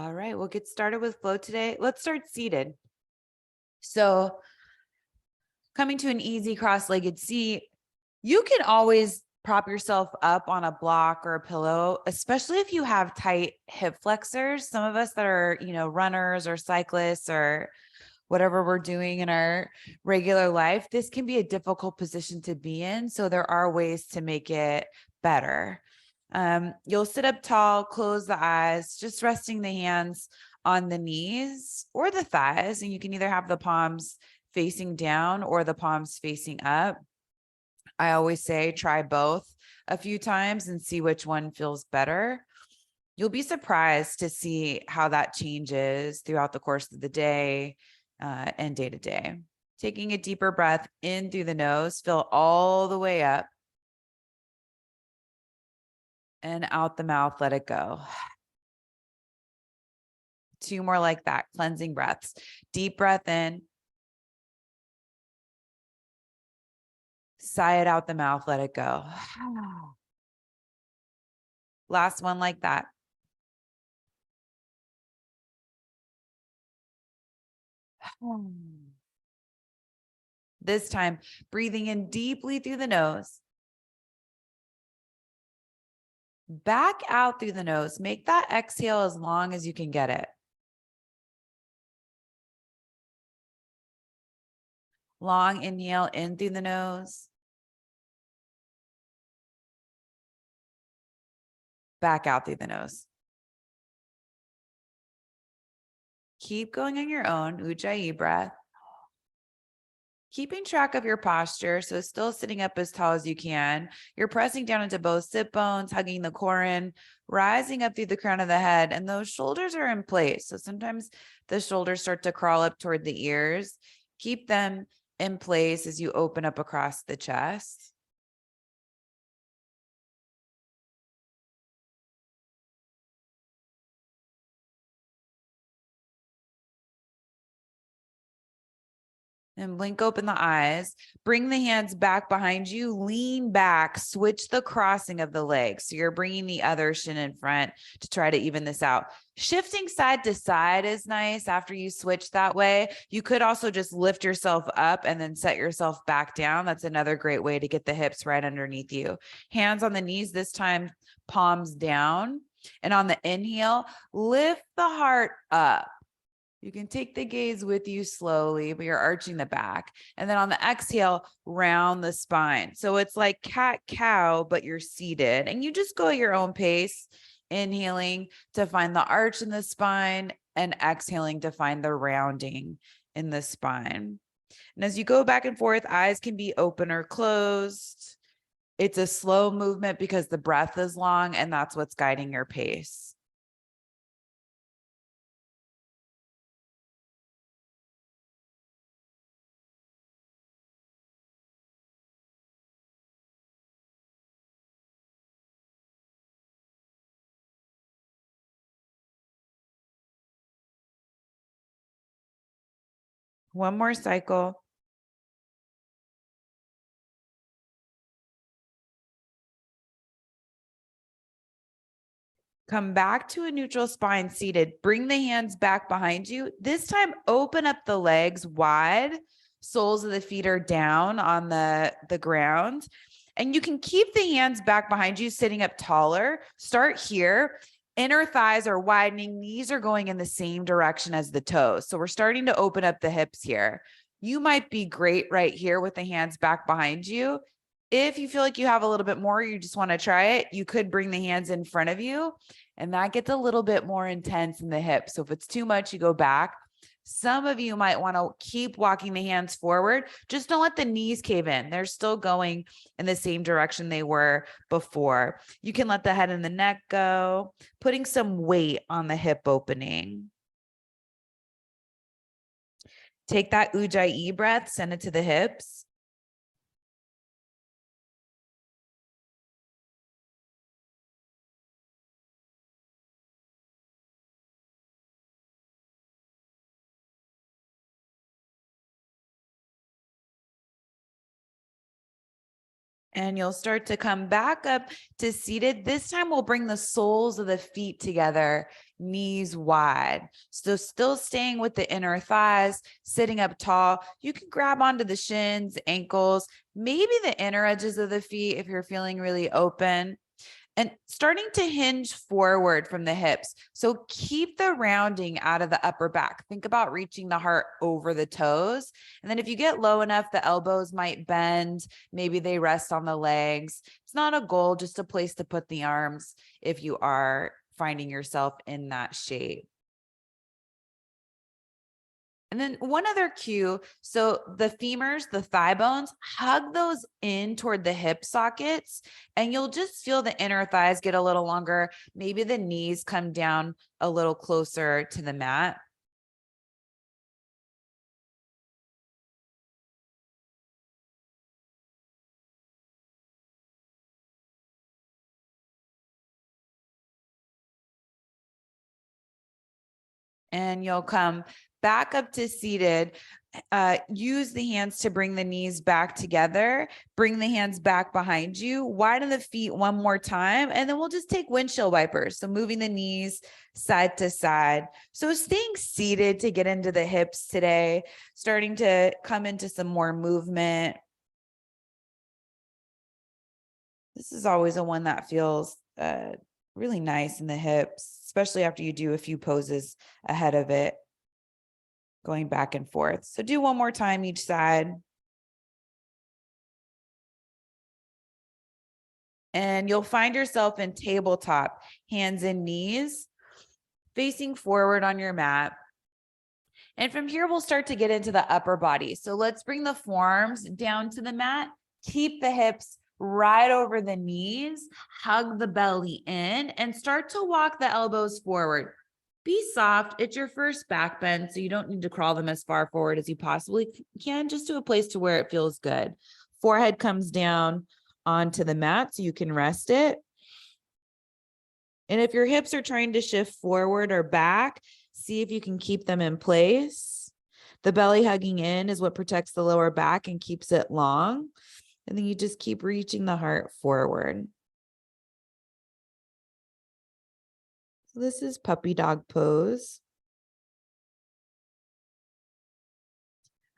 All right, we'll get started with flow today. Let's start seated. So, coming to an easy cross-legged seat, you can always prop yourself up on a block or a pillow, especially if you have tight hip flexors. Some of us that are, runners or cyclists or whatever we're doing in our regular life, this can be a difficult position to be in. So there are ways to make it better. You'll sit up tall, close the eyes, just resting the hands on the knees or the thighs. And you can either have the palms facing down or the palms facing up. I always say try both a few times and see which one feels better. You'll be surprised to see how that changes throughout the course of the day and day to day. Taking a deeper breath in through the nose, fill all the way up. And out the mouth, let it go. 2 more like that, cleansing breaths. Deep breath in. Sigh it out the mouth, let it go. Last one like that. This time, breathing in deeply through the nose. Back out through the nose. Make that exhale as long as you can get it. Long inhale in through the nose. Back out through the nose. Keep going on your own, Ujjayi breath. Keeping track of your posture, so still sitting up as tall as you can. You're pressing down into both sit bones, hugging the core in, rising up through the crown of the head, and those shoulders are in place. So sometimes the shoulders start to crawl up toward the ears. Keep them in place as you open up across the chest. And blink open the eyes, bring the hands back behind you, lean back, switch the crossing of the legs. So you're bringing the other shin in front to try to even this out. Shifting side to side is nice after you switch that way. You could also just lift yourself up and then set yourself back down. That's another great way to get the hips right underneath you. Hands on the knees, this time palms down. And on the inhale, lift the heart up. You can take the gaze with you slowly, but you're arching the back. And then on the exhale, round the spine. So it's like cat cow, but you're seated and you just go at your own pace, inhaling to find the arch in the spine and exhaling to find the rounding in the spine. And as you go back and forth, eyes can be open or closed. It's a slow movement because the breath is long and that's what's guiding your pace. One more cycle. Come back to a neutral spine seated. Bring the hands back behind you. This time, open up the legs wide. Soles of the feet are down on the ground. And you can keep the hands back behind you, sitting up taller. Start here. Inner thighs are widening. Knees are going in the same direction as the toes. So we're starting to open up the hips here. You might be great right here with the hands back behind you. If you feel like you have a little bit more, you just want to try it, you could bring the hands in front of you and that gets a little bit more intense in the hips. So if it's too much, you go back. Some of you might want to keep walking the hands forward. Just don't let the knees cave in. They're still going in the same direction they were before. You can let the head and the neck go, putting some weight on the hip opening. Take that Ujjayi breath, send it to the hips. And you'll start to come back up to seated. This time we'll bring the soles of the feet together, knees wide. So still staying with the inner thighs, sitting up tall. You can grab onto the shins, ankles, maybe the inner edges of the feet if you're feeling really open. And starting to hinge forward from the hips. So keep the rounding out of the upper back. Think about reaching the heart over the toes. And then if you get low enough, the elbows might bend. Maybe they rest on the legs. It's not a goal, just a place to put the arms if you are finding yourself in that shape. And then one other cue, so the femurs, the thigh bones, hug those in toward the hip sockets, and you'll just feel the inner thighs get a little longer. Maybe the knees come down a little closer to the mat. And you'll come back up to seated. Use the hands to bring the knees back together. Bring the hands back behind you. Widen the feet one more time. And then we'll just take windshield wipers. So moving the knees side to side. So staying seated to get into the hips today, starting to come into some more movement. This is always a one that feels really nice in the hips, especially after you do a few poses ahead of it, going back and forth. So do one more time each side. And you'll find yourself in tabletop, hands and knees, facing forward on your mat. And from here, we'll start to get into the upper body. So let's bring the forearms down to the mat, keep the hips right over the knees, hug the belly in, and start to walk the elbows forward. Be soft. It's your first back bend, so you don't need to crawl them as far forward as you possibly can, just to a place to where it feels good. Forehead comes down onto the mat so you can rest it. And if your hips are trying to shift forward or back, see if you can keep them in place. The belly hugging in is what protects the lower back and keeps it long. And then you just keep reaching the heart forward. So this is puppy dog pose.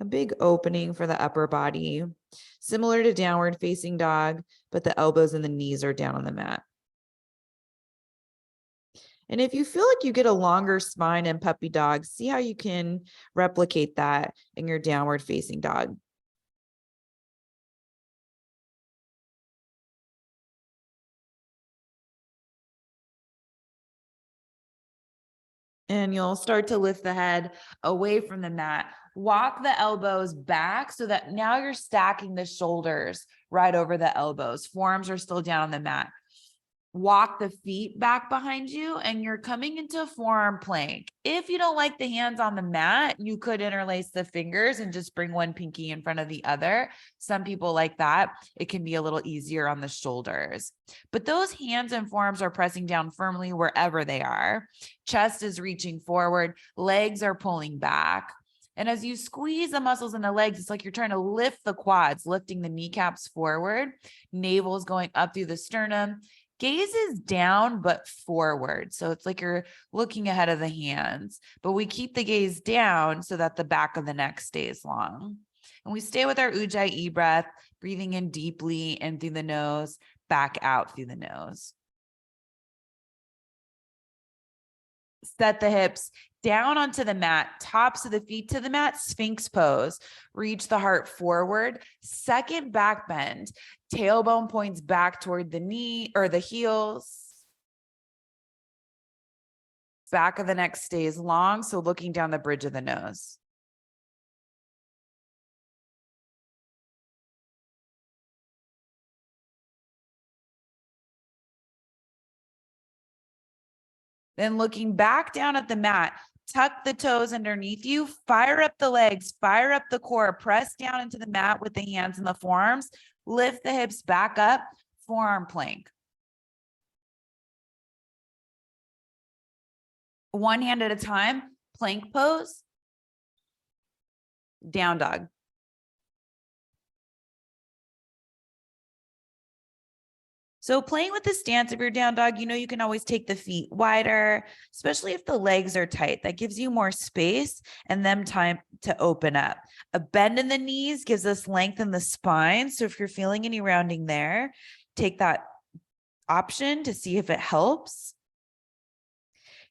A big opening for the upper body, similar to downward facing dog, but the elbows and the knees are down on the mat. And if you feel like you get a longer spine in puppy dog, see how you can replicate that in your downward facing dog. And you'll start to lift the head away from the mat. Walk the elbows back so that now you're stacking the shoulders right over the elbows. Forearms are still down on the mat. Walk the feet back behind you and you're coming into a forearm plank. If you don't like the hands on the mat, you could interlace the fingers and just bring one pinky in front of the other. Some people like that. It can be a little easier on the shoulders. But those hands and forearms are pressing down firmly wherever they are. Chest is reaching forward. Legs are pulling back. And as you squeeze the muscles in the legs, it's like you're trying to lift the quads, lifting the kneecaps forward. Navel is going up through the sternum. Gaze is down, but forward. So it's like you're looking ahead of the hands, but we keep the gaze down so that the back of the neck stays long. And we stay with our Ujjayi breath, breathing in deeply in through the nose, back out through the nose. Set the hips down onto the mat, tops of the feet to the mat, Sphinx pose. Reach the heart forward. Second back bend. Tailbone points back toward the knee or the heels. Back of the neck stays long, so looking down the bridge of the nose. Then looking back down at the mat, tuck the toes underneath you, fire up the legs, fire up the core, press down into the mat with the hands and the forearms, lift the hips back up, forearm plank. One hand at a time, plank pose, down dog. So playing with the stance of your down dog, you can always take the feet wider, especially if the legs are tight. That gives you more space and them time to open up. A bend in the knees gives us length in the spine. So if you're feeling any rounding there, take that option to see if it helps.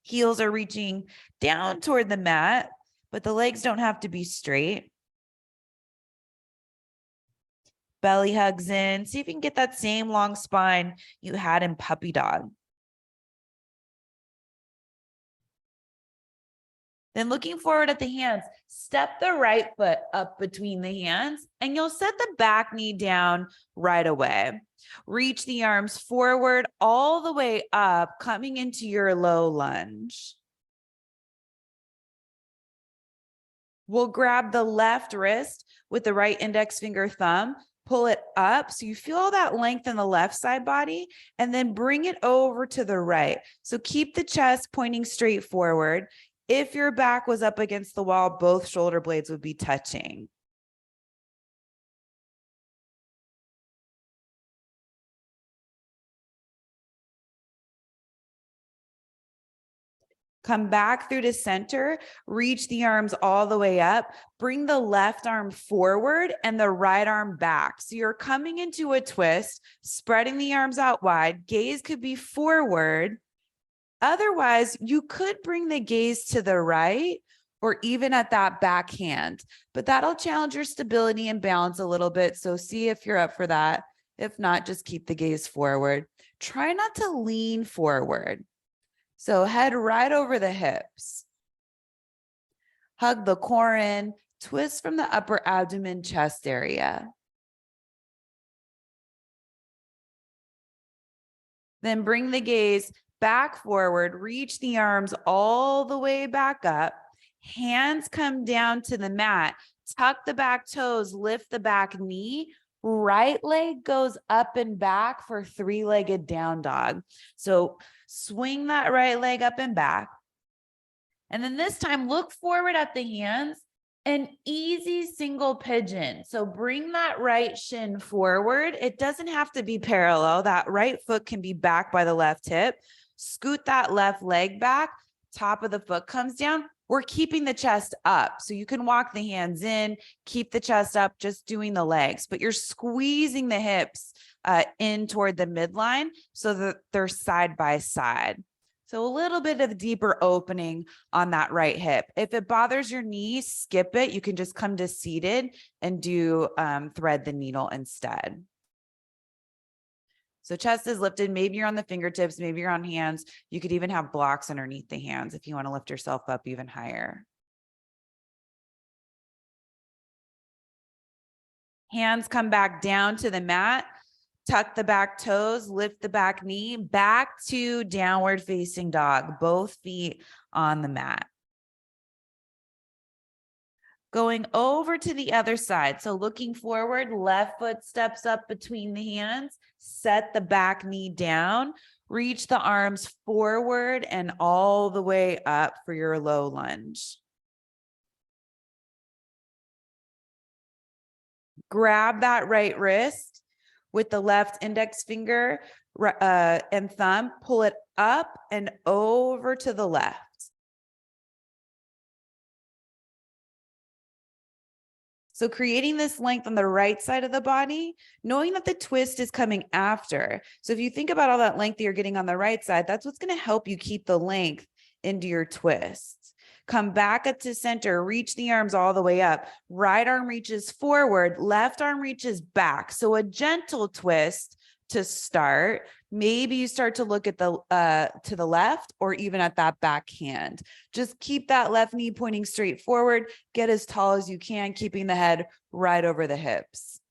Heels are reaching down toward the mat, but the legs don't have to be straight. Belly hugs in. See if you can get that same long spine you had in puppy dog. Then looking forward at the hands, step the right foot up between the hands and you'll set the back knee down right away. Reach the arms forward all the way up, coming into your low lunge. We'll grab the left wrist with the right index finger thumb, pull it up so you feel all that length in the left side body, and then bring it over to the right. So keep the chest pointing straight forward. If your back was up against the wall, both shoulder blades would be touching. Come back through to center, reach the arms all the way up, bring the left arm forward and the right arm back. So you're coming into a twist, spreading the arms out wide, gaze could be forward. Otherwise, you could bring the gaze to the right or even at that back hand, but that'll challenge your stability and balance a little bit. So see if you're up for that. If not, just keep the gaze forward. Try not to lean forward. So head right over the hips. Hug the core in, twist from the upper abdomen chest area. Then bring the gaze back forward, reach the arms all the way back up. Hands come down to the mat, tuck the back toes, lift the back knee. Right leg goes up and back for three-legged down dog. So swing that right leg up and back. And then this time, look forward at the hands, an easy single pigeon. So bring that right shin forward. It doesn't have to be parallel. That right foot can be back by the left hip. Scoot that left leg back. Top of the foot comes down. We're keeping the chest up. So you can walk the hands in, keep the chest up, just doing the legs, but you're squeezing the hips in toward the midline so that they're side by side. So a little bit of deeper opening on that right hip. If it bothers your knee, skip it. You can just come to seated and do thread the needle instead. So chest is lifted. Maybe you're on the fingertips, maybe you're on hands. You could even have blocks underneath the hands if you want to lift yourself up even higher. Hands come back down to the mat. Tuck the back toes, lift the back knee, back to downward facing dog, both feet on the mat. Going over to the other side. So looking forward, left foot steps up between the hands, set the back knee down, reach the arms forward and all the way up for your low lunge. Grab that right wrist with the left index finger and thumb, pull it up and over to the left. So creating this length on the right side of the body, knowing that the twist is coming after. So if you think about all that length that you're getting on the right side, that's what's going to help you keep the length into your twist. Come back up to center, reach the arms all the way up. Right arm reaches forward, left arm reaches back. So a gentle twist to start. Maybe you start to look at the to the left or even at that back hand. Just keep that left knee pointing straight forward. Get as tall as you can, keeping the head right over the hips.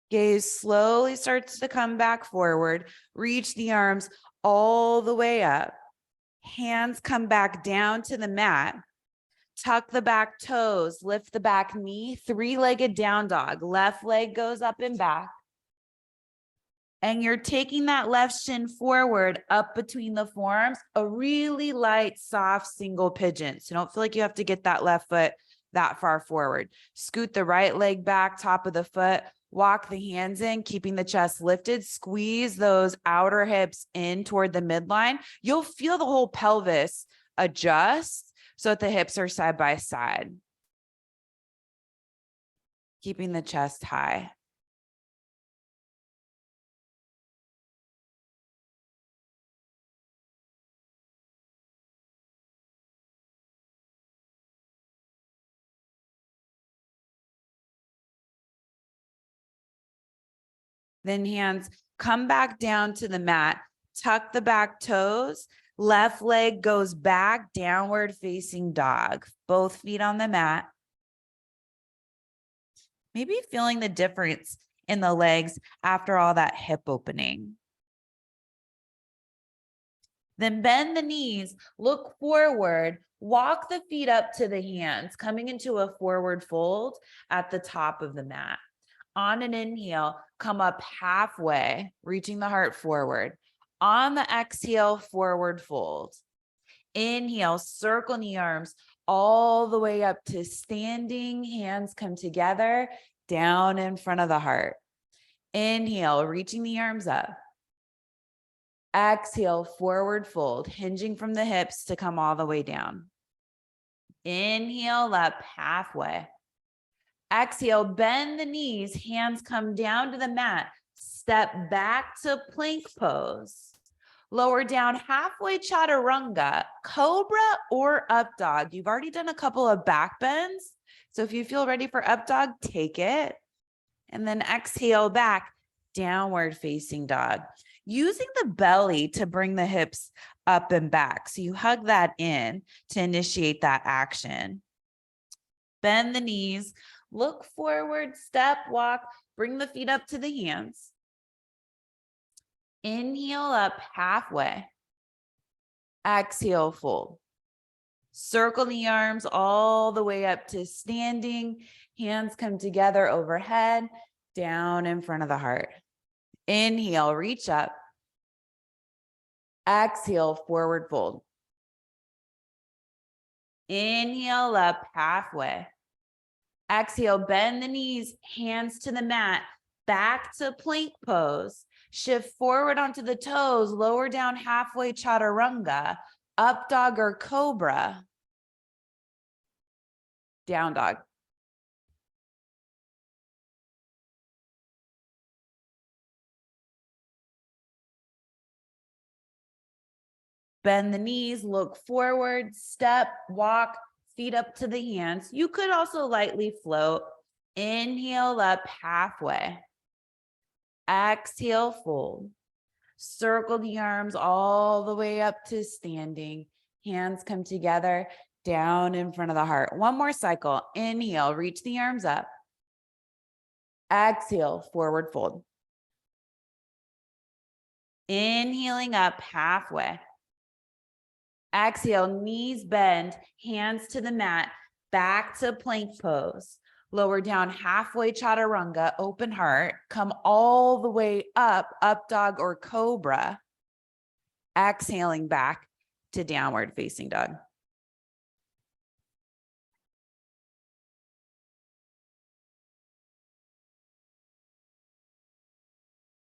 Gaze slowly starts to come back forward. Reach the arms all the way up. Hands come back down to the mat. Tuck the back toes, lift the back knee, three-legged down dog. Left leg goes up and back. And you're taking that left shin forward up between the forearms, a really light, soft single pigeon. So don't feel like you have to get that left foot that far forward. Scoot the right leg back, top of the foot, walk the hands in, keeping the chest lifted, squeeze those outer hips in toward the midline. You'll feel the whole pelvis adjust so that the hips are side by side. Keeping the chest high. Then hands come back down to the mat, tuck the back toes, left leg goes back, downward facing dog, both feet on the mat. Maybe feeling the difference in the legs after all that hip opening. Then bend the knees, look forward, walk the feet up to the hands, coming into a forward fold at the top of the mat. On an inhale, come up halfway, reaching the heart forward. On the exhale, forward fold. Inhale, circle knee arms all the way up to standing. Hands come together, down in front of the heart. Inhale, reaching the arms up. Exhale, forward fold, hinging from the hips to come all the way down. Inhale up halfway. Exhale, bend the knees, hands come down to the mat. Step back to plank pose. Lower down halfway chaturanga, cobra or up dog. You've already done a couple of back bends. So if you feel ready for up dog, take it. And then exhale back, downward facing dog. Using the belly to bring the hips up and back. So you hug that in to initiate that action. Bend the knees, look forward, step, walk, bring the feet up to the hands. Inhale up halfway. Exhale, fold. Circle the arms all the way up to standing. Hands come together overhead, down in front of the heart. Inhale, reach up. Exhale, forward fold. Inhale up halfway. Exhale, bend the knees, hands to the mat, back to plank pose. Shift forward onto the toes, lower down halfway chaturanga, up dog or cobra. Down dog. Bend the knees, look forward, step, walk, feet up to the hands. You could also lightly float. Inhale up halfway. Exhale, fold. Circle the arms all the way up to standing. Hands come together, down in front of the heart. One more cycle. Inhale, reach the arms up. Exhale, forward fold. Inhaling up halfway. Exhale, knees bend, hands to the mat, back to plank pose. Lower down halfway chaturanga, open heart, come all the way up dog or cobra. Exhaling back to downward facing dog.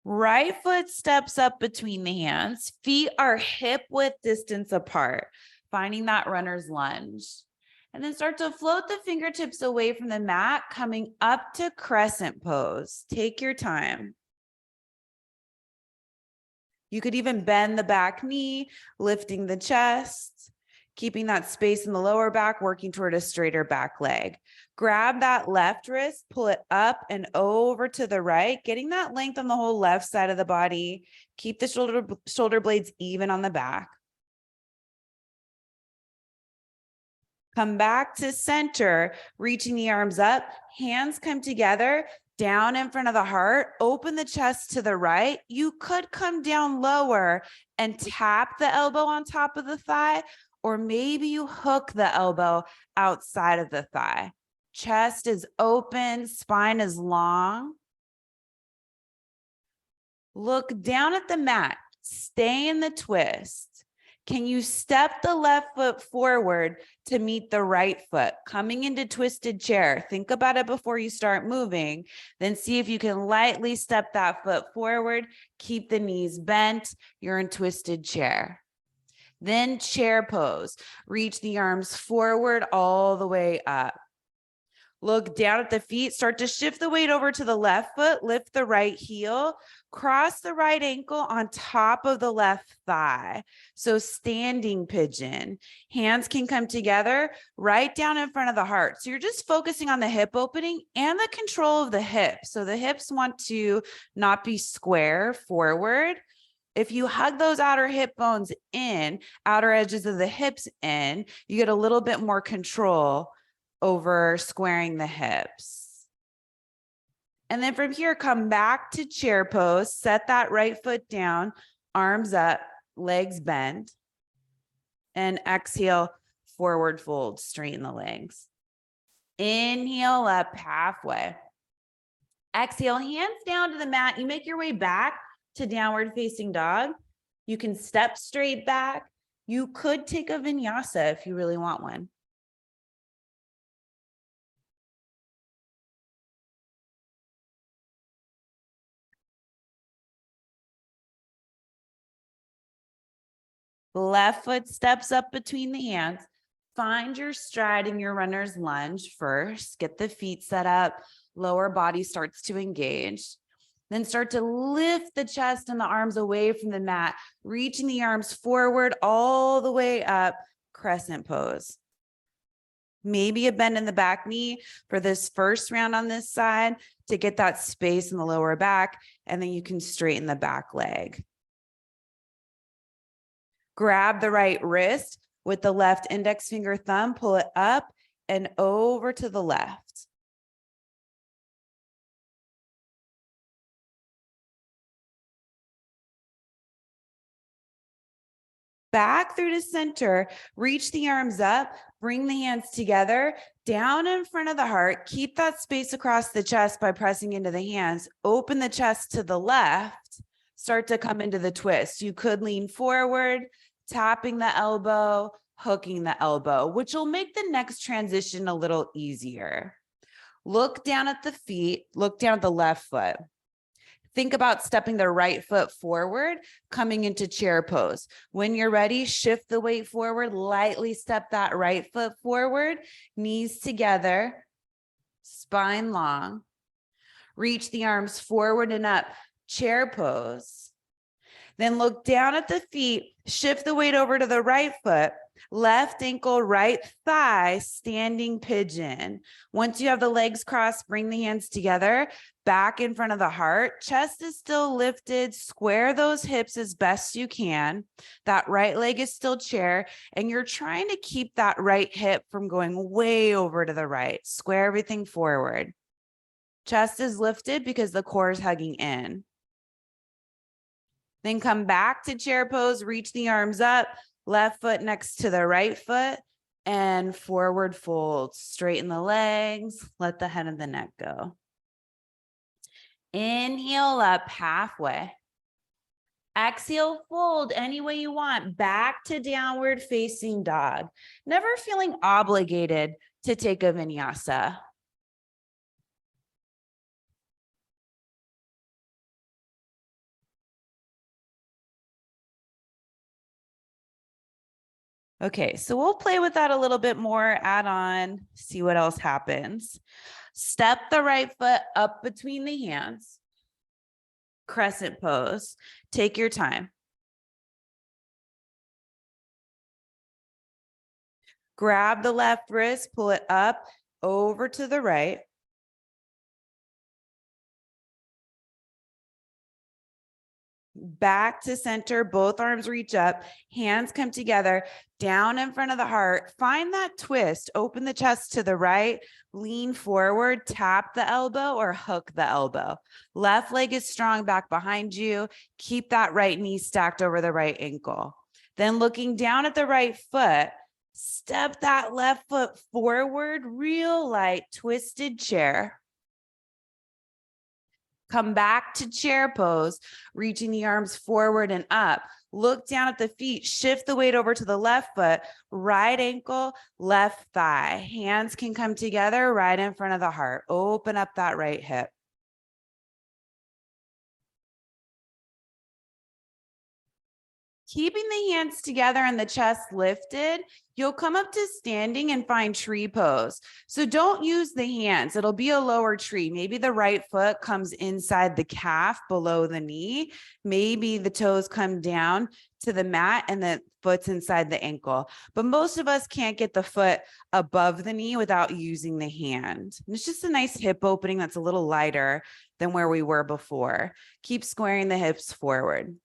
Right foot steps up between the hands. Feet are hip width distance apart, finding that runner's lunge. And then start to float the fingertips away from the mat, coming up to crescent pose. Take your time. You could even bend the back knee, lifting the chest, keeping that space in the lower back, working toward a straighter back leg. Grab that left wrist, pull it up and over to the right, getting that length on the whole left side of the body. Keep the shoulder blades even on the back. Come back to center, reaching the arms up, hands come together, down in front of the heart, open the chest to the right. You could come down lower and tap the elbow on top of the thigh, or maybe you hook the elbow outside of the thigh. Chest is open, spine is long. Look down at the mat. Stay in the twist. Can you step the left foot forward to meet the right foot? Coming into twisted chair. Think about it before you start moving. Then see if you can lightly step that foot forward. Keep the knees bent. You're in twisted chair. Then chair pose. Reach the arms forward all the way up. Look down at the feet, start to shift the weight over to the left foot, lift the right heel, cross the right ankle on top of the left thigh. So standing pigeon. Hands can come together right down in front of the heart. So you're just focusing on the hip opening and the control of the hips. So the hips want to not be square forward. If you hug those outer hip bones in, outer edges of the hips in, you get a little bit more control over squaring the hips. And then from here, come back to chair pose, set that right foot down, arms up, legs bent, and exhale, forward fold, straighten the legs. Inhale up halfway. Exhale, hands down to the mat. You make your way back to downward facing dog. You can step straight back. You could take a vinyasa if you really want one. Left foot steps up between the hands. Find your stride in your runner's lunge first. Get the feet set up. Lower body starts to engage. Then start to lift the chest and the arms away from the mat, reaching the arms forward all the way up, crescent pose. Maybe a bend in the back knee for this first round on this side to get that space in the lower back, and then you can straighten the back leg. Grab the right wrist with the left index finger thumb, pull it up and over to the left. Back through to center, reach the arms up, bring the hands together, down in front of the heart. Keep that space across the chest by pressing into the hands. Open the chest to the left, start to come into the twist. You could lean forward, tapping the elbow, hooking the elbow, which will make the next transition a little easier. Look down at the feet, look down at the left foot. Think about stepping the right foot forward, coming into chair pose. When you're ready, shift the weight forward, lightly step that right foot forward, knees together, spine long. Reach the arms forward and up, chair pose. Then look down at the feet, shift the weight over to the right foot, left ankle, right thigh, standing pigeon. Once you have the legs crossed, bring the hands together, back in front of the heart. Chest is still lifted. Square those hips as best you can. That right leg is still chair, and you're trying to keep that right hip from going way over to the right. Square everything forward. Chest is lifted because the core is hugging in. Then come back to chair pose, reach the arms up, left foot next to the right foot, and forward fold. Straighten the legs, let the head and the neck go. Inhale up halfway. Exhale, fold any way you want, back to downward facing dog. Never feeling obligated to take a vinyasa. Okay, so we'll play with that a little bit more, add on, see what else happens. Step the right foot up between the hands. Crescent pose. Take your time. Grab the left wrist, pull it up over to the right. Back to center, both arms reach up, hands come together, down in front of the heart. Find that twist, open the chest to the right, lean forward, tap the elbow or hook the elbow. Left leg is strong back behind you. Keep that right knee stacked over the right ankle. Then looking down at the right foot, step that left foot forward, real light, twisted chair. Come back to chair pose, reaching the arms forward and up. Look down at the feet, shift the weight over to the left foot, right ankle, left thigh. Hands can come together right in front of the heart. Open up that right hip. Keeping the hands together and the chest lifted, you'll come up to standing and find tree pose. So don't use the hands. It'll be a lower tree. Maybe the right foot comes inside the calf below the knee. Maybe the toes come down to the mat and the foot's inside the ankle. But most of us can't get the foot above the knee without using the hand. And it's just a nice hip opening that's a little lighter than where we were before. Keep squaring the hips forward.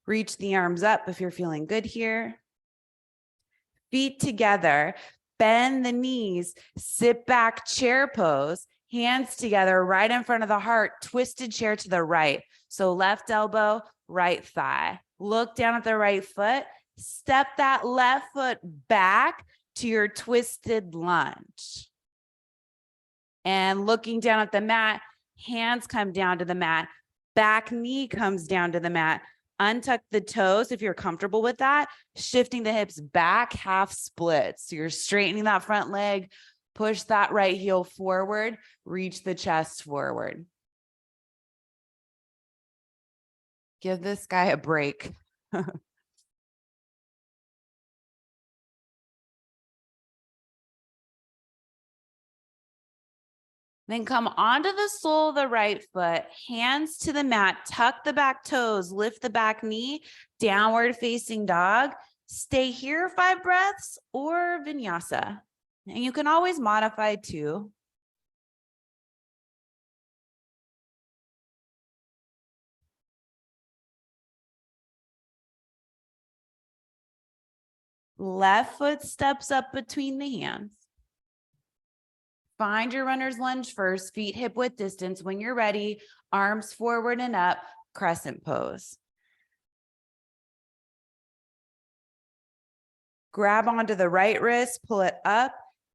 Reach the arms up if you're feeling good here. Feet together, bend the knees, sit back, chair pose, hands together right in front of the heart, twisted chair to the right. So left elbow, right thigh. Look down at the right foot, step that left foot back to your twisted lunge. And looking down at the mat, hands come down to the mat, back knee comes down to the mat. Untuck the toes if you're comfortable with that, shifting the hips back, half split. So you're straightening that front leg, push that right heel forward, reach the chest forward. Give this guy a break. Then come onto the sole of the right foot, hands to the mat, tuck the back toes, lift the back knee, downward facing dog. Stay here 5 breaths or vinyasa. And you can always modify too. Left foot steps up between the hands. Find your runner's lunge first, feet hip width distance. When you're ready, arms forward and up, crescent pose. Grab onto the right wrist, pull it up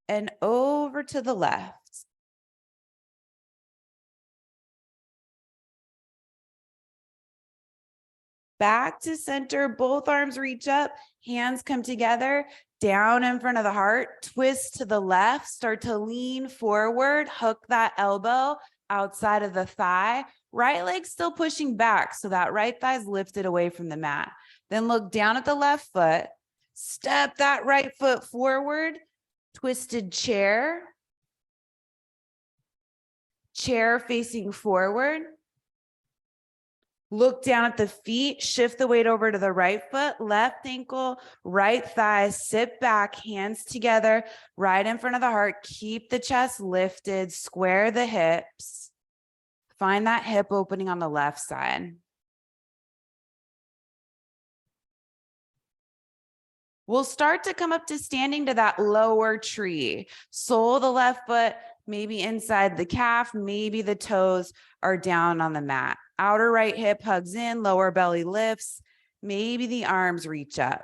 and over to the left. Back to center, both arms reach up, hands come together, down in front of the heart, twist to the left, start to lean forward, hook that elbow outside of the thigh, right leg still pushing back so that right thigh is lifted away from the mat. Then look down at the left foot, step that right foot forward, twisted chair, chair facing forward. Look down at the feet, shift the weight over to the right foot, left ankle, right thigh, sit back, hands together, right in front of the heart. Keep the chest lifted, square the hips. Find that hip opening on the left side. We'll start to come up to standing to that lower tree. Sole of the left foot, maybe inside the calf, maybe the toes are down on the mat. Outer right hip hugs in, lower belly lifts. Maybe the arms reach up.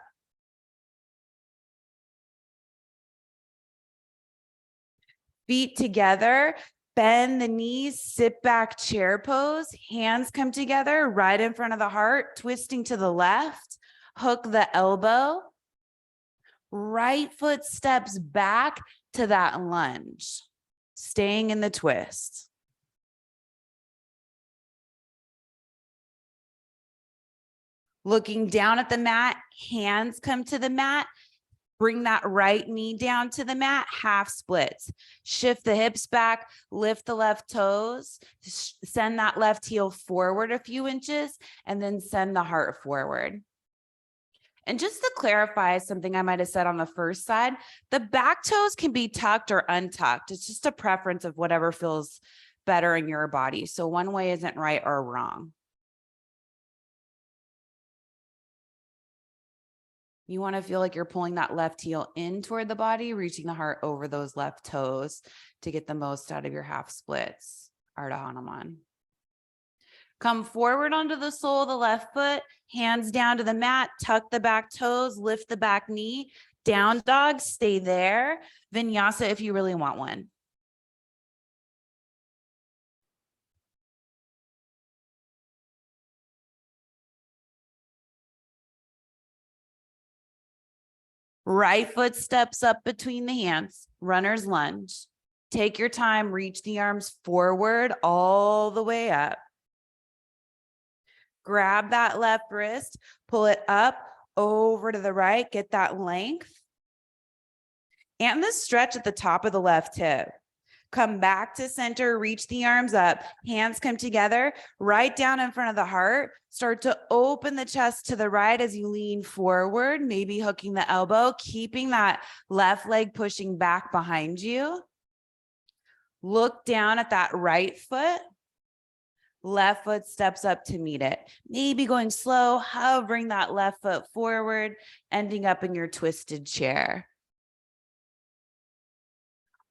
Feet together, bend the knees, sit back, chair pose. Hands come together right in front of the heart, twisting to the left. Hook the elbow. Right foot steps back to that lunge, staying in the twist. Looking down at the mat, hands come to the mat. Bring that right knee down to the mat, half splits. Shift the hips back, lift the left toes, send that left heel forward a few inches, and then send the heart forward. And just to clarify something I might have said on the first side, the back toes can be tucked or untucked. It's just a preference of whatever feels better in your body. So one way isn't right or wrong. You want to feel like you're pulling that left heel in toward the body, reaching the heart over those left toes to get the most out of your half splits. Ardha Hanuman. Come forward onto the sole of the left foot, hands down to the mat, tuck the back toes, lift the back knee, down dog, stay there. Vinyasa if you really want one. Right foot steps up between the hands, runner's lunge. Take your time, reach the arms forward all the way up. Grab that left wrist, pull it up over to the right, get that length. And this stretch at the top of the left hip. Come back to center, reach the arms up, hands come together, right down in front of the heart. Start to open the chest to the right as you lean forward, maybe hooking the elbow, keeping that left leg pushing back behind you. Look down at that right foot. Left foot steps up to meet it. Maybe going slow, hovering that left foot forward, ending up in your twisted chair.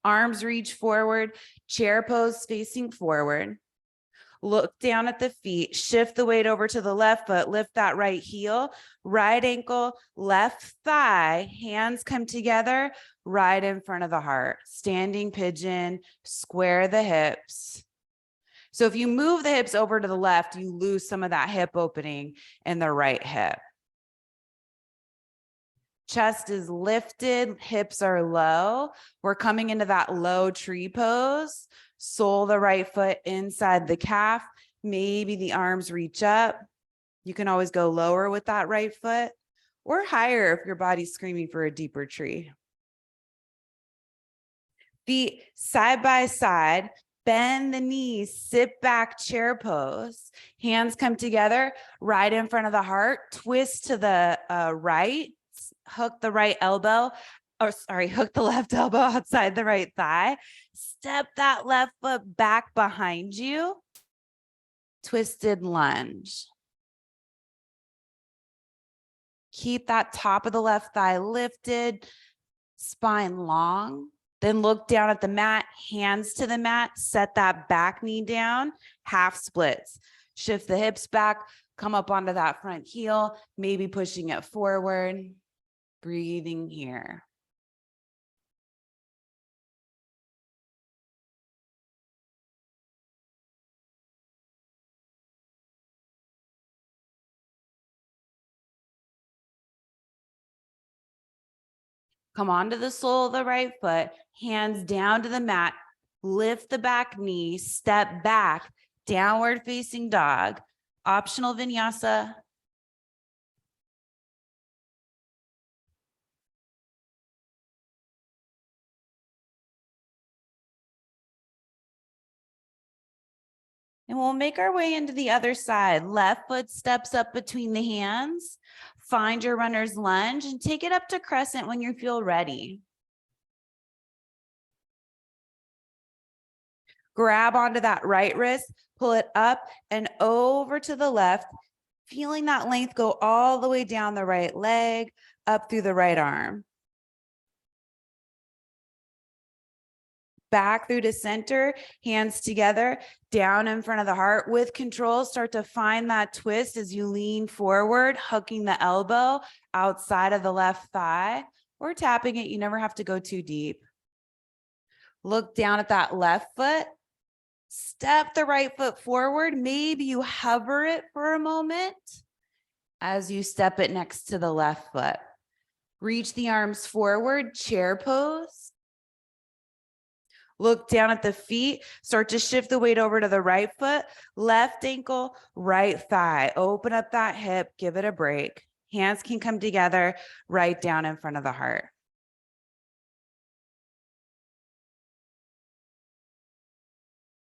Arms reach forward, chair pose facing forward. Look down at the feet, shift the weight over to the left foot, lift that right heel, right ankle, left thigh, hands come together, right in front of the heart. Standing pigeon, square the hips. So if you move the hips over to the left, you lose some of that hip opening in the right hip. Chest is lifted, hips are low. We're coming into that low tree pose. Sole the right foot inside the calf. Maybe the arms reach up. You can always go lower with that right foot or higher if your body's screaming for a deeper tree. Feet side by side. Bend the knees, sit back, chair pose. Hands come together right in front of the heart. Twist to the right. Hook the right elbow, hook the left elbow outside the right thigh. Step that left foot back behind you. Twisted lunge. Keep that top of the left thigh lifted, spine long. Then look down at the mat, hands to the mat, set that back knee down, half splits. Shift the hips back, come up onto that front heel, maybe pushing it forward. Breathing here. Come onto the sole of the right foot, hands down to the mat, lift the back knee, step back, downward facing dog, optional vinyasa. And we'll make our way into the other side. Left foot steps up between the hands. Find your runner's lunge and take it up to crescent when you feel ready. Grab onto that right wrist, pull it up and over to the left, feeling that length go all the way down the right leg, up through the right arm. Back through to center, hands together, down in front of the heart. With control, start to find that twist as you lean forward, hooking the elbow outside of the left thigh or tapping it. You never have to go too deep. Look down at that left foot. Step the right foot forward. Maybe you hover it for a moment as you step it next to the left foot. Reach the arms forward, chair pose. Look down at the feet, start to shift the weight over to the right foot, left ankle, right thigh. Open up that hip, give it a break. Hands can come together right down in front of the heart.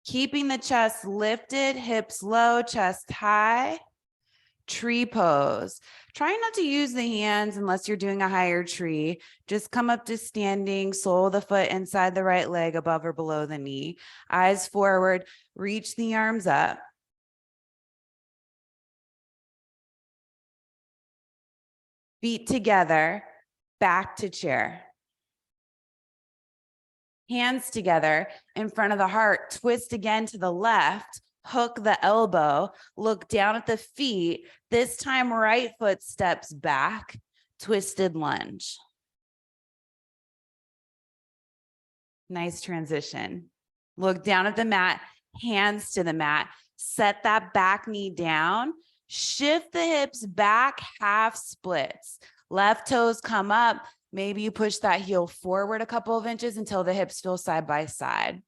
Keeping the chest lifted, hips low, chest high. Tree pose. Try not to use the hands unless you're doing a higher tree. Just come up to standing, sole of the foot inside the right leg, above or below the knee. Eyes forward, reach the arms up. Feet together, back to chair. Hands together in front of the heart, twist again to the left. Hook the elbow, look down at the feet. This time, right foot steps back, twisted lunge. Nice transition. Look down at the mat, hands to the mat. Set that back knee down. Shift the hips back, half splits. Left toes come up, Maybe you push that heel forward a couple of inches until the hips feel side by side.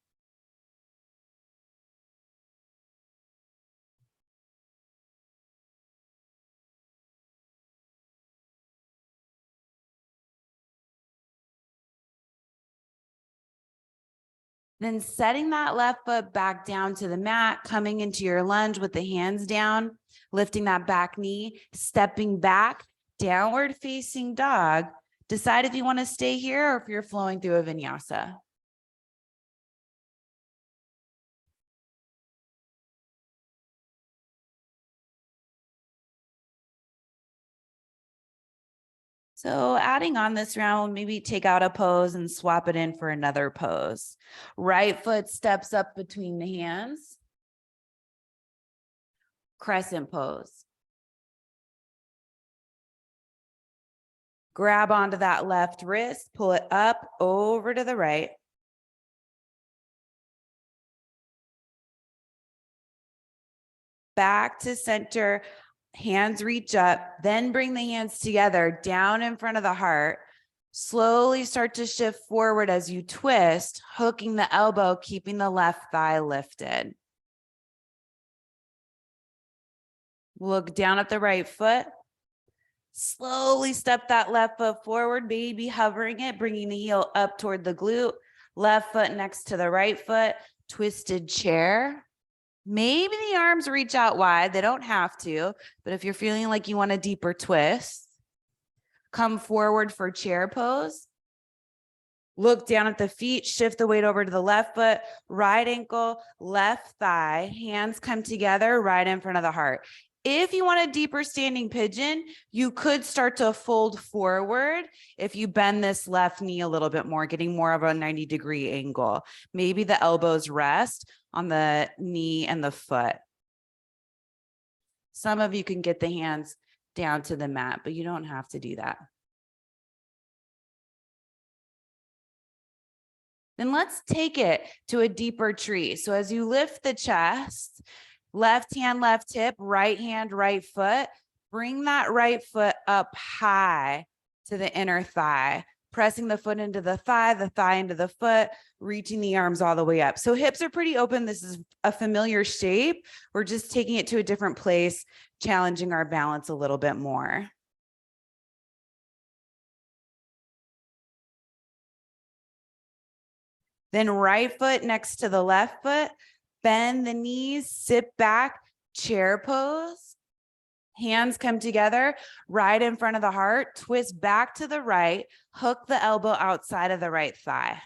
Then setting that left foot back down to the mat, coming into your lunge with the hands down, lifting that back knee, stepping back, downward facing dog. Decide if you want to stay here or if you're flowing through a vinyasa. So adding on this round, maybe take out a pose and swap it in for another pose. Right foot steps up between the hands. Crescent pose. Grab onto that left wrist, pull it up over to the right. Back to center, hands reach up, then bring the hands together down in front of the heart. Slowly start to shift forward as you twist, hooking the elbow, keeping the left thigh lifted. Look down at the right foot. Slowly step that left foot forward, maybe hovering it, bringing the heel up toward the glute. Left foot next to the right foot, twisted chair. Maybe the arms reach out wide. They don't have to, but if you're feeling like you want a deeper twist, come forward for chair pose. Look down at the feet, shift the weight over to the left foot, right ankle, left thigh, hands come together right in front of the heart. If you want a deeper standing pigeon, you could start to fold forward if you bend this left knee a little bit more, getting more of a 90-degree angle. Maybe the elbows rest on the knee and the foot. Some of you can get the hands down to the mat, but you don't have to do that. Then let's take it to a deeper tree. So as you lift the chest, left hand, left hip, right hand, right foot, bring that right foot up high to the inner thigh, pressing the foot into the thigh into the foot, reaching the arms all the way up. So hips are pretty open. This is a familiar shape. We're just taking it to a different place, challenging our balance a little bit more. Then right foot next to the left foot, bend the knees, sit back, chair pose. Hands come together right in front of the heart, twist back to the right, hook the elbow outside of the right thigh.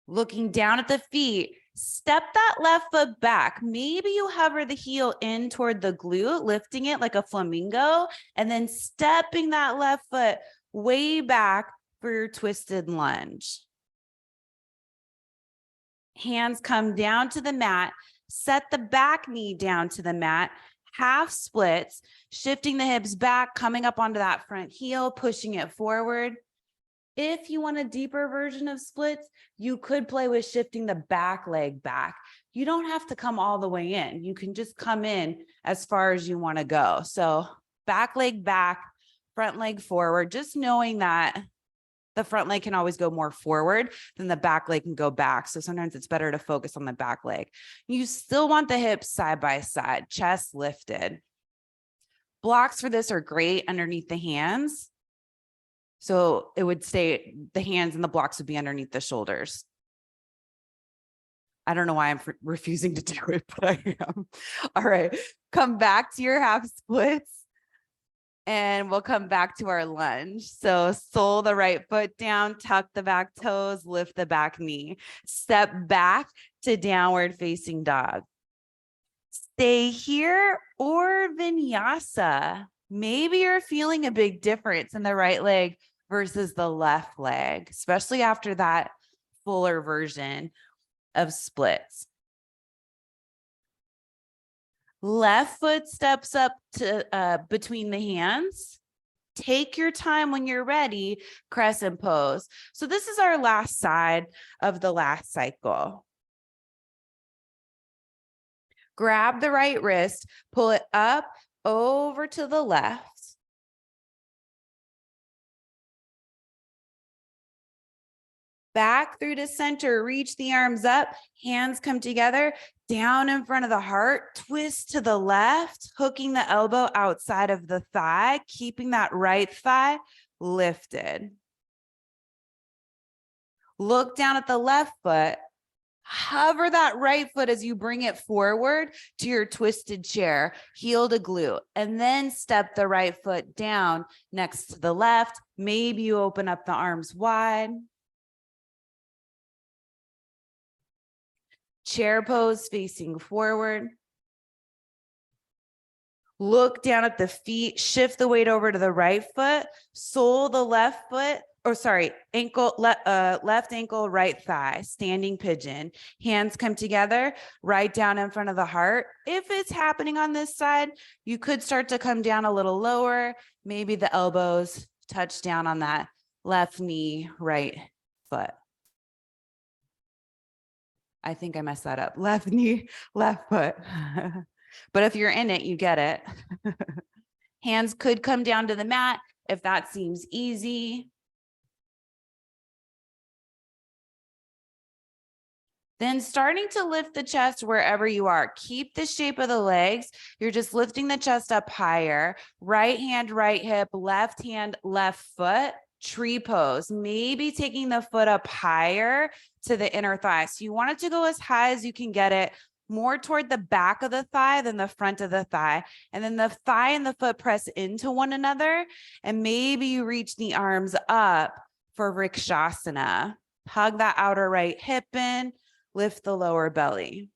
Looking down at the feet, step that left foot back. Maybe you hover the heel in toward the glute, lifting it like a flamingo, and then stepping that left foot way back for your twisted lunge. Hands come down to the mat, set the back knee down to the mat, half splits, shifting the hips back, coming up onto that front heel, pushing it forward. If you want a deeper version of splits, you could play with shifting the back leg back. You don't have to come all the way in. You can just come in as far as you want to go. So back leg back, front leg forward, just knowing that the front leg can always go more forward than the back leg can go back. So sometimes it's better to focus on the back leg. You still want the hips side by side, chest lifted. Blocks for this are great underneath the hands. So it would stay, the hands and the blocks would be underneath the shoulders. I don't know why I'm refusing to do it, but I am. All right, come back to your half splits. And we'll come back to our lunge. So sole the right foot down, tuck the back toes, lift the back knee. Step back to downward facing dog. Stay here or vinyasa. Maybe you're feeling a big difference in the right leg versus the left leg, especially after that fuller version of splits. Left foot steps up to between the hands. Take your time when you're ready, crescent pose. So this is our last side of the last cycle. Grab the right wrist, pull it up over to the left. back through to center, reach the arms up, hands come together, down in front of the heart, twist to the left, hooking the elbow outside of the thigh, keeping that right thigh lifted. Look down at the left foot, hover that right foot as you bring it forward to your twisted chair, heel to glute, and then step the right foot down next to the left. Maybe you open up the arms wide. Chair pose facing forward. Look down at the feet, shift the weight over to the right foot, sole the left foot, ankle, left ankle, right thigh, standing pigeon. Hands come together, right down in front of the heart. If it's happening on this side, you could start to come down a little lower. Maybe the elbows touch down on that left knee, right foot. I think I messed that up. Left knee, left foot. But if you're in it, you get it. Hands could come down to the mat if that seems easy. Then starting to lift the chest wherever you are. Keep the shape of the legs. You're just lifting the chest up higher. Right hand, right hip, left hand, left foot. Tree pose, maybe taking the foot up higher to the inner thigh. So you want it to go as high as you can get it, more toward the back of the thigh than the front of the thigh. And then the thigh and the foot press into one another. And maybe you reach the arms up for Vrikshasana. Hug that outer right hip in, lift the lower belly.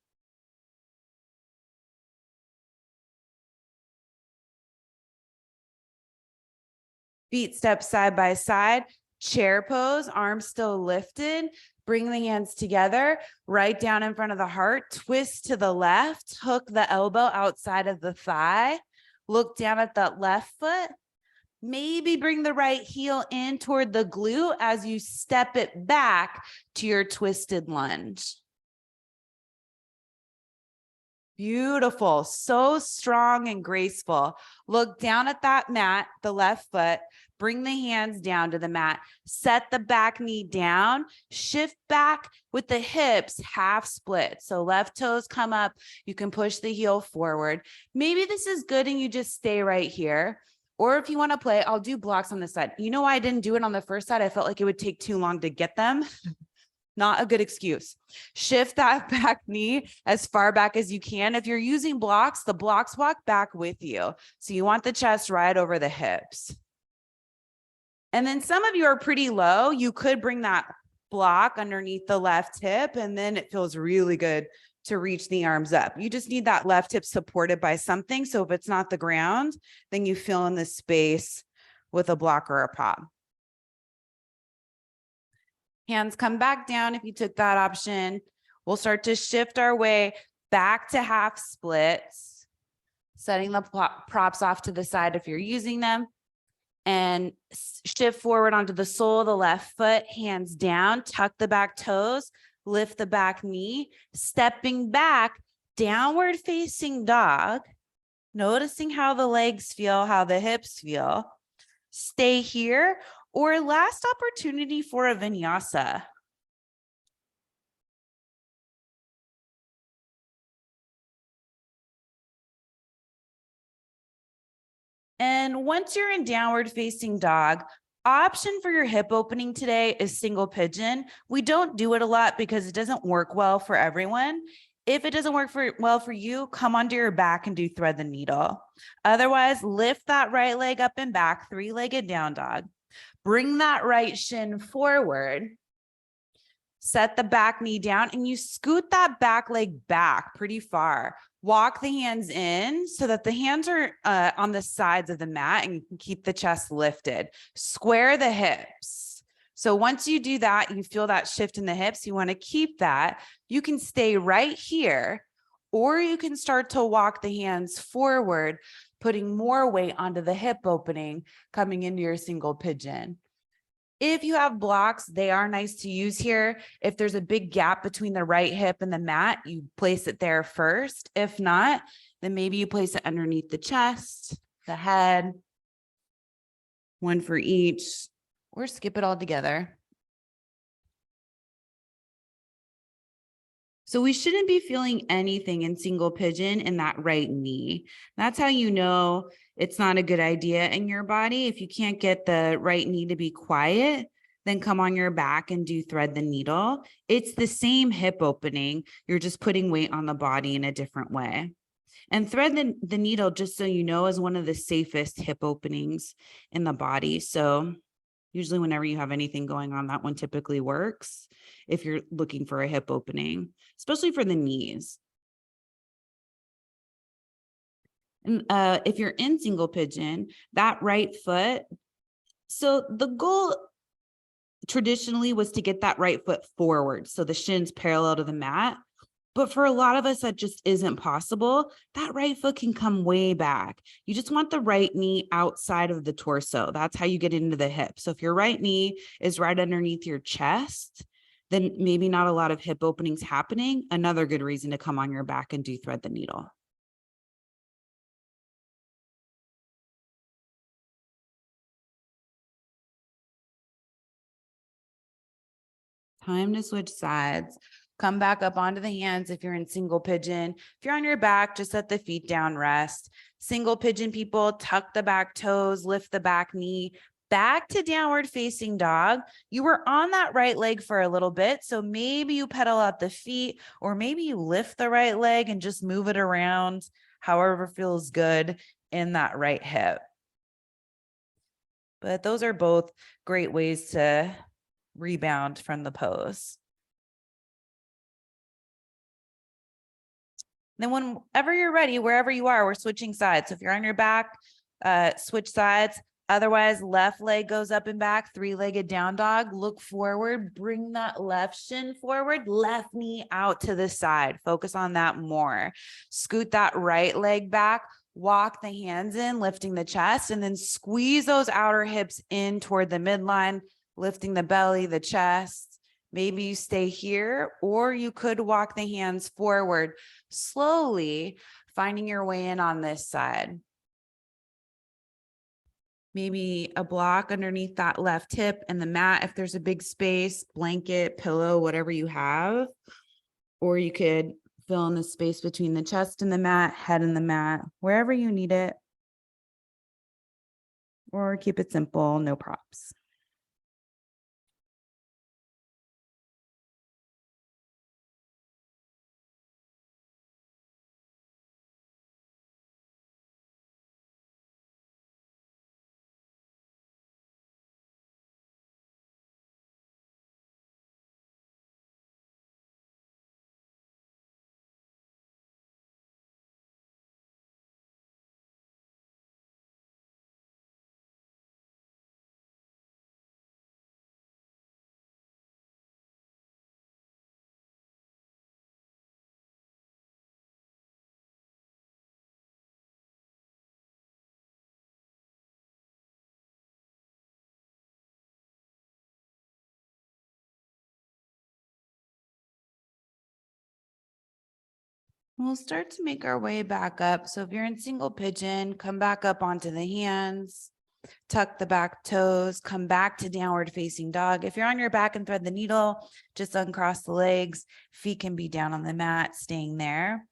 Feet step side by side, chair pose, arms still lifted. Bring the hands together, right down in front of the heart, twist to the left, hook the elbow outside of the thigh, look down at that left foot. Maybe bring the right heel in toward the glute as you step it back to your twisted lunge. Beautiful, so strong and graceful. Look down at that mat, the left foot, bring the hands down to the mat, set the back knee down, shift back with the hips half split. So left toes come up, you can push the heel forward. Maybe this is good and you just stay right here. Or if you want to play, I'll do blocks on this side. You know why I didn't do it on the first side? I felt like it would take too long to get them. Not a good excuse. Shift that back knee as far back as you can. If you're using blocks, the blocks walk back with you. So you want the chest right over the hips. And then some of you are pretty low. You could bring that block underneath the left hip, and then it feels really good to reach the arms up. You just need that left hip supported by something. So if it's not the ground, then you fill in the space with a block or a pop. Hands come back down if you took that option. We'll start to shift our way back to half splits, setting the props off to the side if you're using them, and shift forward onto the sole of the left foot, hands down, tuck the back toes, lift the back knee, stepping back, downward facing dog, noticing how the legs feel, how the hips feel. Stay here. Or last opportunity for a vinyasa. And once you're in downward facing dog, option for your hip opening today is single pigeon. We don't do it a lot because it doesn't work well for everyone. If it doesn't work well for you, come onto your back and do thread the needle. Otherwise, lift that right leg up and back, three-legged down dog. Bring that right shin forward. Set the back knee down and you scoot that back leg back pretty far. Walk the hands in so that the hands are on the sides of the mat and you can keep the chest lifted. Square the hips. So once you do that, you feel that shift in the hips, you want to keep that. You can stay right here, or you can start to walk the hands forward, putting more weight onto the hip opening, coming into your single pigeon. If you have blocks, they are nice to use here. If there's a big gap between the right hip and the mat, you place it there first. If not, then maybe you place it underneath the chest, the head, one for each, or skip it all together. So we shouldn't be feeling anything in single pigeon in that right knee. That's how you know it's not a good idea in your body. If you can't get the right knee to be quiet, then come on your back and do thread the needle. It's the same hip opening. You're just putting weight on the body in a different way. And thread the needle, just so you know, is one of the safest hip openings in the body. So usually whenever you have anything going on, that one typically works if you're looking for a hip opening, especially for the knees. And if you're in single pigeon, that right foot, so the goal traditionally was to get that right foot forward, so the shins parallel to the mat. But for a lot of us, that just isn't possible. That right foot can come way back. You just want the right knee outside of the torso. That's how you get into the hip. So if your right knee is right underneath your chest, then maybe not a lot of hip openings happening. Another good reason to come on your back and do thread the needle. Time to switch sides. Come back up onto the hands if you're in single pigeon. If you're on your back, just let the feet down, rest. Single pigeon people, tuck the back toes, lift the back knee, back to downward facing dog. You were on that right leg for a little bit, so maybe you pedal out the feet, or maybe you lift the right leg and just move it around however feels good in that right hip. But those are both great ways to rebound from the pose. Then whenever you're ready, wherever you are, we're switching sides. So if you're on your back, switch sides. Otherwise, left leg goes up and back, three-legged down dog. Look forward, bring that left shin forward, left knee out to the side. Focus on that more. Scoot that right leg back, walk the hands in, lifting the chest, and then squeeze those outer hips in toward the midline, lifting the belly, the chest. Maybe you stay here, or you could walk the hands forward, slowly finding your way in on this side. Maybe a block underneath that left hip and the mat, if there's a big space, blanket, pillow, whatever you have. Or you could fill in the space between the chest and the mat, head and the mat, wherever you need it. Or keep it simple, no props. We'll start to make our way back up. So if you're in single pigeon, come back up onto the hands, tuck the back toes, come back to downward facing dog. If you're on your back and thread the needle, just uncross the legs. Feet can be down on the mat, staying there.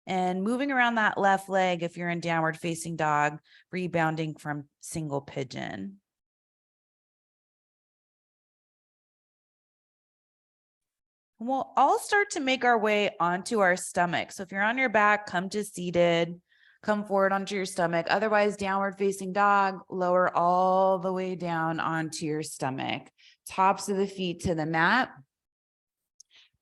And moving around that left leg if you're in downward facing dog, rebounding from single pigeon. We'll all start to make our way onto our stomach. So if you're on your back, come to seated, come forward onto your stomach. Otherwise, downward facing dog, lower all the way down onto your stomach. Tops of the feet to the mat.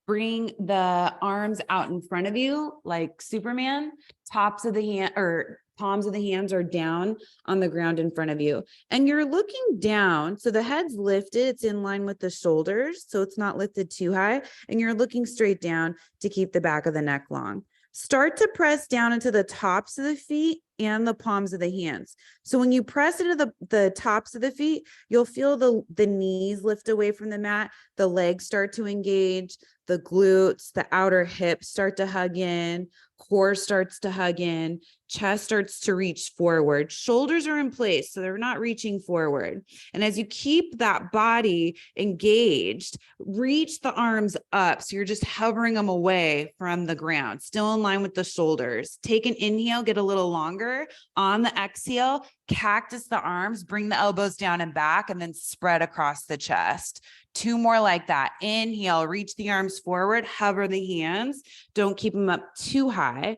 Bring the arms out in front of you like Superman. Tops of the hand or palms of the hands are down on the ground in front of you. And you're looking down. So the head's lifted. It's in line with the shoulders. So it's not lifted too high. And you're looking straight down to keep the back of the neck long. Start to press down into the tops of the feet and the palms of the hands. So when you press into the tops of the feet, you'll feel the knees lift away from the mat. The legs start to engage. the glutes, the outer hips start to hug in, core starts to hug in, chest starts to reach forward, shoulders are in place, so they're not reaching forward. And as you keep that body engaged, reach the arms up. So you're just hovering them away from the ground, still in line with the shoulders. Take an inhale, get a little longer. On the exhale, cactus the arms, bring the elbows down and back, and then spread across the chest. 2 more like that. Inhale, reach the arms forward, hover the hands. Don't keep them up too high.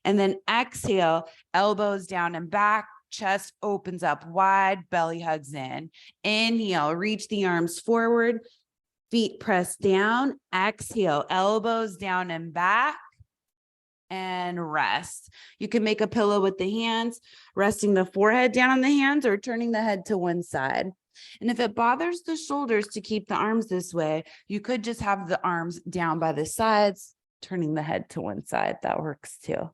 And then exhale, elbows down and back, chest opens up wide, belly hugs in. Inhale, reach the arms forward, feet press down. Exhale, elbows down and back. And rest. You can make a pillow with the hands, resting the forehead down on the hands or turning the head to one side. And if it bothers the shoulders to keep the arms this way, you could just have the arms down by the sides, turning the head to one side. That works too.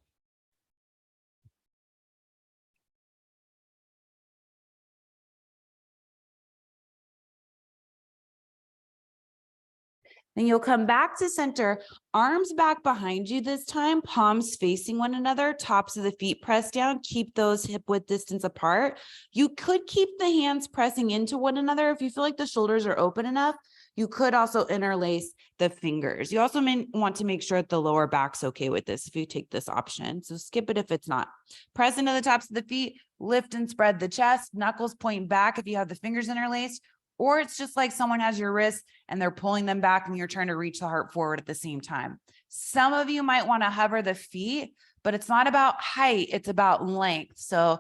Then you'll come back to center, arms back behind you this time, palms facing one another, tops of the feet pressed down, keep those hip width distance apart. You could keep the hands pressing into one another. If you feel like the shoulders are open enough, you could also interlace the fingers. You also may want to make sure that the lower back's okay with this if you take this option. So skip it if it's not. Press into the tops of the feet, lift and spread the chest, knuckles point back if you have the fingers interlaced, or it's just like someone has your wrist and they're pulling them back and you're trying to reach the heart forward at the same time. Some of you might want to hover the feet, but it's not about height, it's about length. So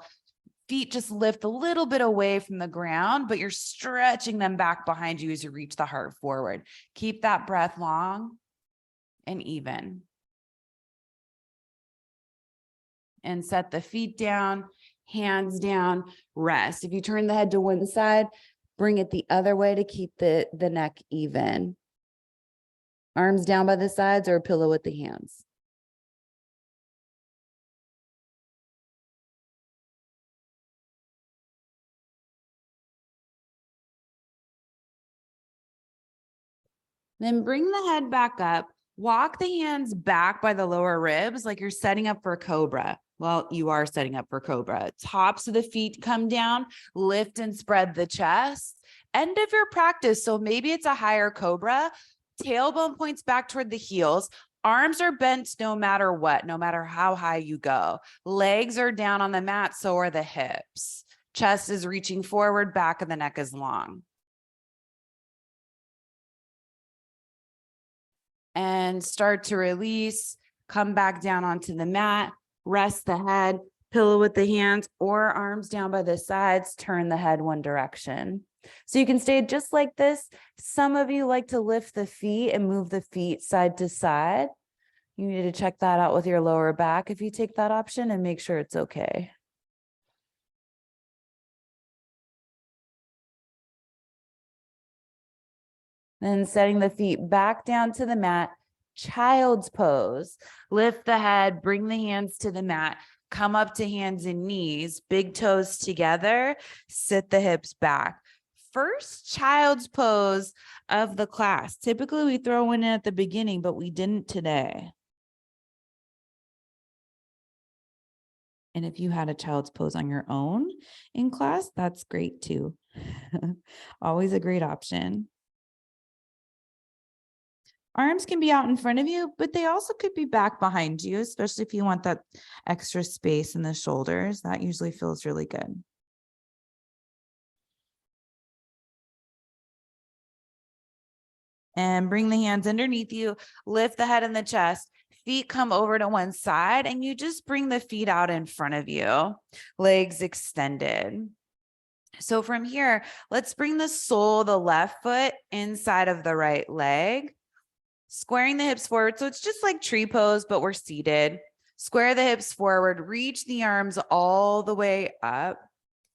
feet just lift a little bit away from the ground, but you're stretching them back behind you as you reach the heart forward. Keep that breath long and even. And set the feet down, hands down, rest. If you turn the head to one side, bring it the other way to keep the neck even. Arms down by the sides or a pillow with the hands. Then bring the head back up. Walk the hands back by the lower ribs like you're setting up for cobra. Well, you are setting up for cobra. Tops of the feet come down, lift and spread the chest. End of your practice. So maybe it's a higher cobra. Tailbone points back toward the heels. Arms are bent no matter what, no matter how high you go. Legs are down on the mat, so are the hips. Chest is reaching forward, back of the neck is long. And start to release, come back down onto the mat, rest the head, pillow with the hands or arms down by the sides, turn the head one direction. So you can stay just like this. Some of you like to lift the feet and move the feet side to side. You need to check that out with your lower back if you take that option and make sure it's okay. Then setting the feet back down to the mat, child's pose. Lift the head, bring the hands to the mat, come up to hands and knees, big toes together, sit the hips back. First child's pose of the class. Typically we throw one in at the beginning, but we didn't today. And if you had a child's pose on your own in class, that's great too. Always a great option. Arms can be out in front of you, but they also could be back behind you, especially if you want that extra space in the shoulders. That usually feels really good. And bring the hands underneath you, lift the head and the chest, feet come over to one side, and you just bring the feet out in front of you, legs extended. So from here, let's bring the sole of the left foot inside of the right leg. Squaring the hips forward. So it's just like tree pose, but we're seated. Square the hips forward, reach the arms all the way up.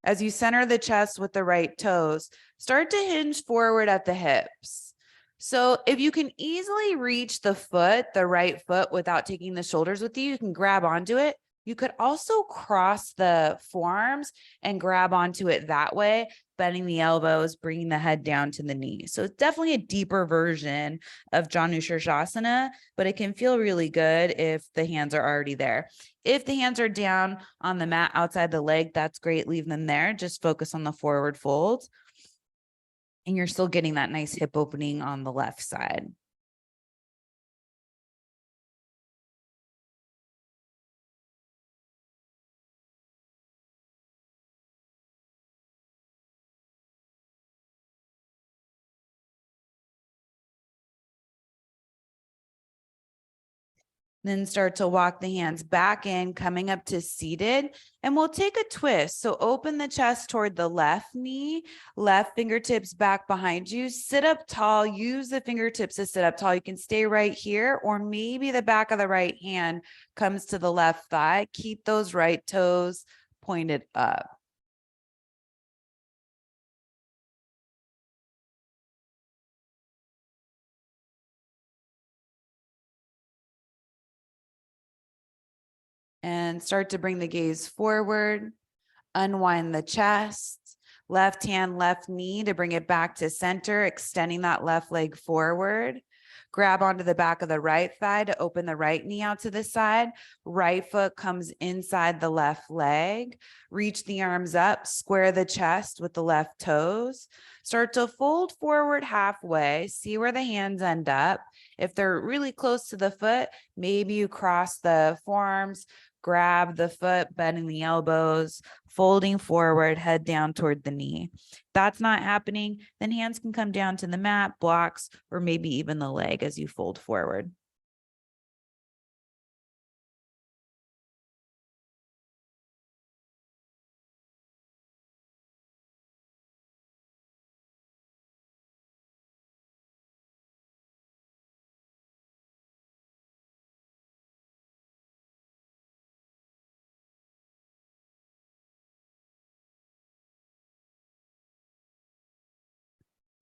As you center the chest with the right toes, start to hinge forward at the hips. So if you can easily reach the foot, the right foot, without taking the shoulders with you, you can grab onto it. You could also cross the forearms and grab onto it that way. bending the elbows, bringing the head down to the knee. So it's definitely a deeper version of Janushirshasana, but it can feel really good if the hands are already there. If the hands are down on the mat outside the leg, that's great. Leave them there. Just focus on the forward fold. And you're still getting that nice hip opening on the left side. Then start to walk the hands back in, coming up to seated, and we'll take a twist. So open the chest toward the left knee, left fingertips back behind you, sit up tall, use the fingertips to sit up tall. You can stay right here, or maybe the back of the right hand comes to the left thigh. Keep those right toes pointed up. And start to bring the gaze forward, unwind the chest, left hand, left knee to bring it back to center, extending that left leg forward. Grab onto the back of the right thigh to open the right knee out to the side. Right foot comes inside the left leg. Reach the arms up, square the chest with the left toes. Start to fold forward halfway. See where the hands end up. If they're really close to the foot, maybe you cross the forearms, grab the foot, bending the elbows, folding forward, head down toward the knee. If that's not happening, then hands can come down to the mat, blocks, or maybe even the leg as you fold forward.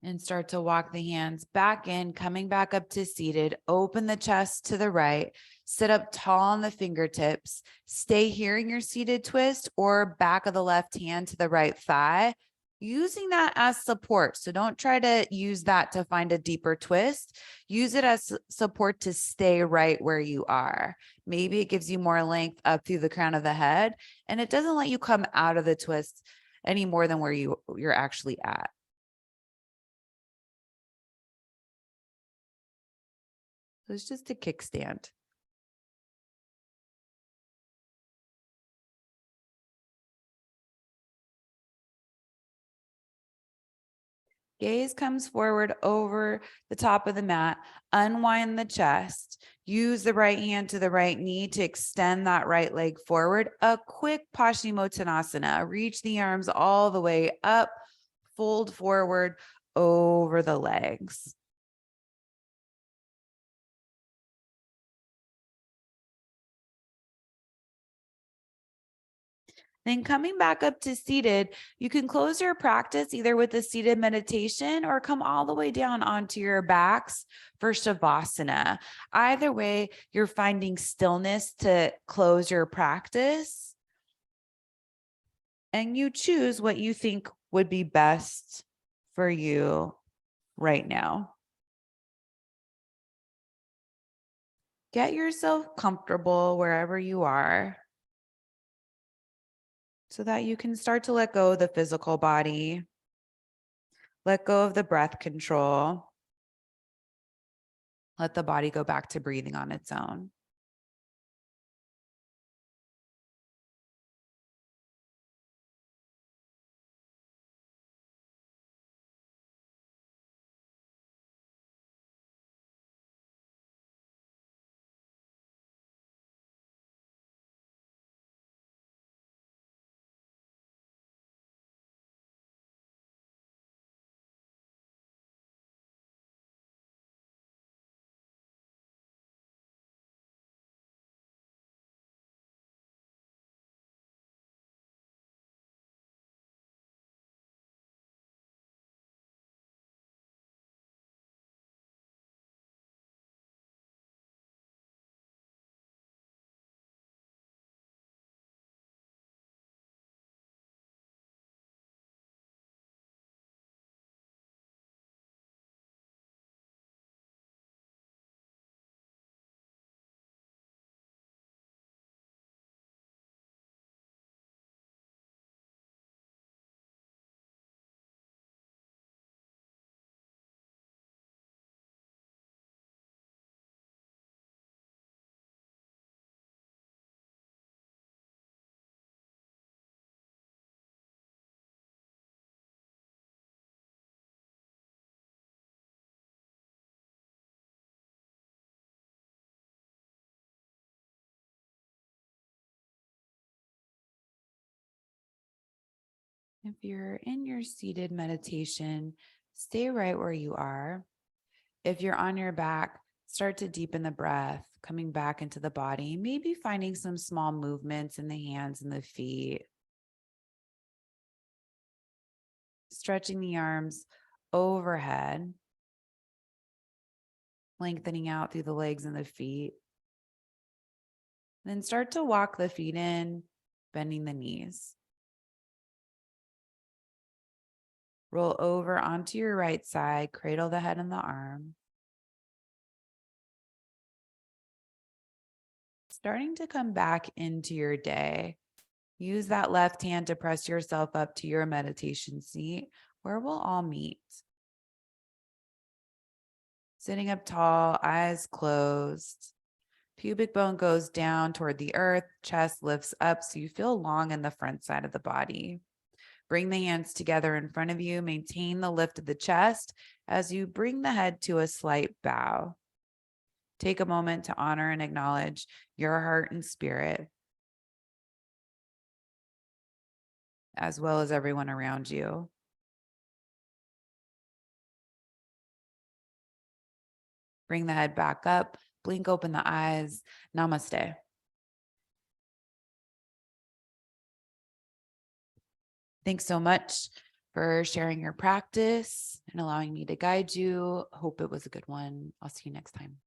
And start to walk the hands back in, coming back up to seated. Open the chest to the right. Sit up tall on the fingertips. Stay here in your seated twist or back of the left hand to the right thigh, using that as support. So don't try to use that to find a deeper twist. Use it as support to stay right where you are. Maybe it gives you more length up through the crown of the head, and it doesn't let you come out of the twist any more than where you're actually at. So it's just a kickstand. Gaze comes forward over the top of the mat. Unwind the chest. Use the right hand to the right knee to extend that right leg forward. A quick Paschimottanasana. Reach the arms all the way up. Fold forward over the legs. Then coming back up to seated, you can close your practice either with a seated meditation or come all the way down onto your backs for Shavasana. Either way, you're finding stillness to close your practice. And you choose what you think would be best for you right now. Get yourself comfortable wherever you are, so that you can start to let go of the physical body, let go of the breath control, let the body go back to breathing on its own. If you're in your seated meditation, stay right where you are. If you're on your back, start to deepen the breath, coming back into the body, maybe finding some small movements in the hands and the feet, stretching the arms overhead, lengthening out through the legs and the feet. Then start to walk the feet in, bending the knees. Roll over onto your right side, cradle the head and the arm. Starting to come back into your day. Use that left hand to press yourself up to your meditation seat where we'll all meet. Sitting up tall, eyes closed. Pubic bone goes down toward the earth, chest lifts up so you feel long in the front side of the body. Bring the hands together in front of you. Maintain the lift of the chest as you bring the head to a slight bow. Take a moment to honor and acknowledge your heart and spirit, as well as everyone around you. Bring the head back up, blink open the eyes. Namaste. Thanks so much for sharing your practice and allowing me to guide you. Hope it was a good one. I'll see you next time.